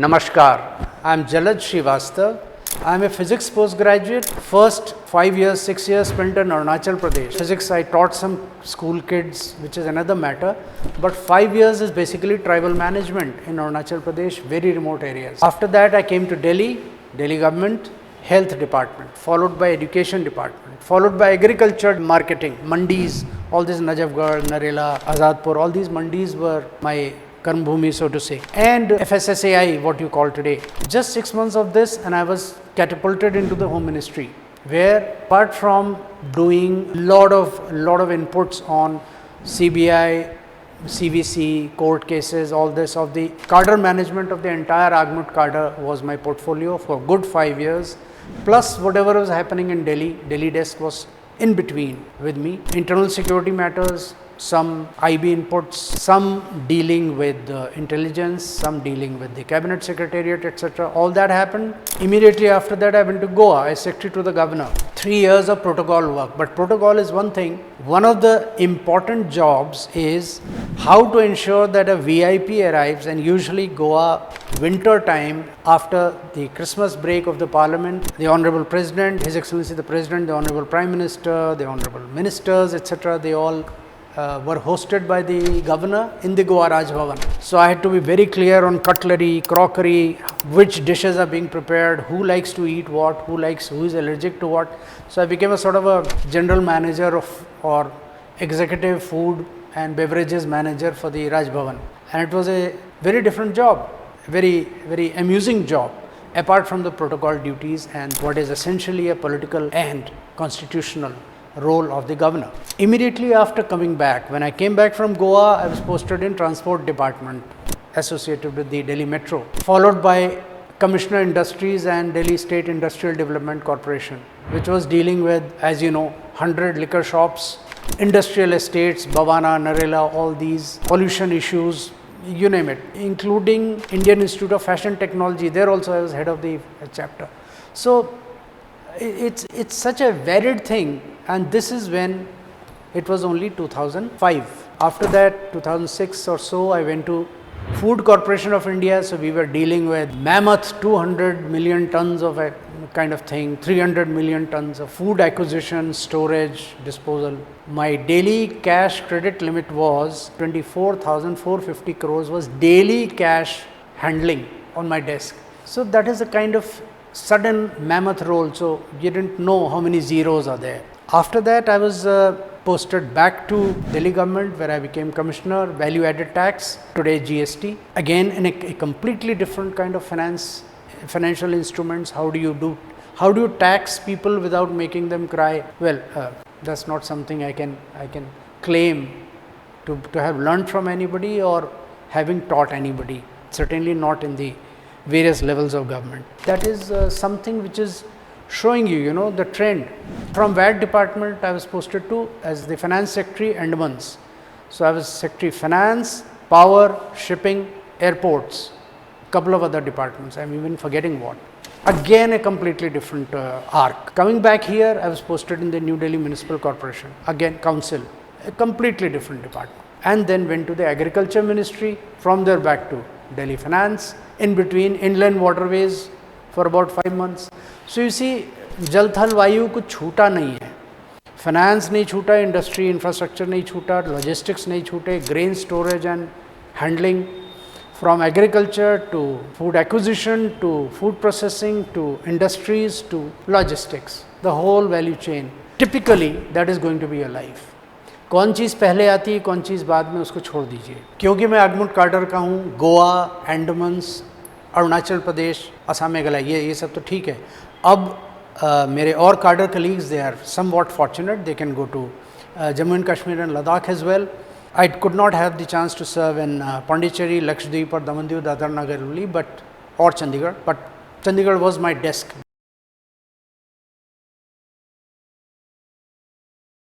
Namaskar, I am Jalaj Srivastav. I am a physics postgraduate. First 5 years, 6 years spent in Arunachal Pradesh. Physics I taught some school kids, which is another matter. But 5 years is basically tribal management in Arunachal Pradesh, very remote areas. After that I came to Delhi government, health department, followed by education department, followed by agriculture marketing, mandis, all these Najafgarh, Narela, Azadpur, all these mandis were my Karm Bhumi, so to say, and FSSAI, what you call today. Just 6 months of this and I was catapulted into the home ministry, where apart from doing lot of inputs on CBI, CVC, court cases, all this of the cadre management of the entire Agmut cadre was my portfolio for good 5 years, plus whatever was happening in Delhi desk was in between with me. Internal security matters, some IB inputs, some dealing with intelligence, some dealing with the cabinet secretariat, etc. All that happened. Immediately after that I went to Goa as secretary to the governor. 3 years of protocol work, but protocol is one thing. One of the important jobs is how to ensure that a VIP arrives, and usually Goa winter time after the Christmas break of the parliament, the honorable president, his excellency the president, the honorable prime minister, the honorable ministers, etc. they all were hosted by the governor in the Goa Raj Bhavan. So I had to be very clear on cutlery, crockery, which dishes are being prepared, who likes to eat what, who is allergic to what. So I became a sort of a general manager of or executive food and beverages manager for the Raj Bhavan, and it was a very different job, very amusing job, apart from the protocol duties and what is essentially a political and constitutional role of the governor. Immediately after coming back, when I came back from Goa, I was posted in transport department associated with the Delhi Metro, followed by Commissioner Industries and Delhi State Industrial Development Corporation, which was dealing with, as you know, 100 liquor shops, industrial estates, Bhavana, Narela, all these pollution issues, you name it, including Indian Institute of Fashion Technology. There also I was head of the chapter. So it's such a varied thing, and this is when it was only 2005. After that, 2006 or so, I went to Food Corporation of India. So we were dealing with mammoth 200 million tons of a kind of thing, 300 million tons of food acquisition, storage, disposal. My daily cash credit limit was 24,450 crores was daily cash handling on my desk. So that is a kind of sudden mammoth role, so you didn't know how many zeros are there. After that I was posted back to Delhi government, where I became commissioner, value added tax, today GST, again in a completely different kind of financial instruments. How do you tax people without making them cry? Well, that's not something I can claim to have learned from anybody or having taught anybody, certainly not in the various levels of government. That is something which is showing you, the trend. From VAT department I was posted to as the finance secretary, Andamans. So I was secretary finance, power, shipping, airports, couple of other departments. I am even forgetting what. Again a completely different arc. Coming back here, I was posted in the New Delhi Municipal Corporation, again council, a completely different department, and then went to the agriculture ministry. From there back to Delhi finance, in between inland waterways for about 5 months. So you see, जल थल वायु कुछ छूटा नहीं है, finance नहीं छूटा, industry infrastructure नहीं छूटा, लॉजिस्टिक्स नहीं छूटे, grain storage and handling, from agriculture to food acquisition to food processing to industries to logistics, the whole value chain. Typically that is going to be your life. कौन चीज़ पहले आती है, कौन चीज़ बाद में, उसको छोड़ दीजिए. क्योंकि मैं आगमुट कार्डर का हूँ, गोवा, अंडमान्स, अरुणाचल प्रदेश, असम, मेघालय, ये सब तो ठीक है. अब मेरे और cadre colleagues, they are somewhat fortunate, they can go to Jammu and Kashmir and Ladakh as well. I could not have the chance to serve in Pondicherry, Lakshadweep or Daman Diu, Dadar, Nagar Haveli, or Chandigarh, but Chandigarh was my desk.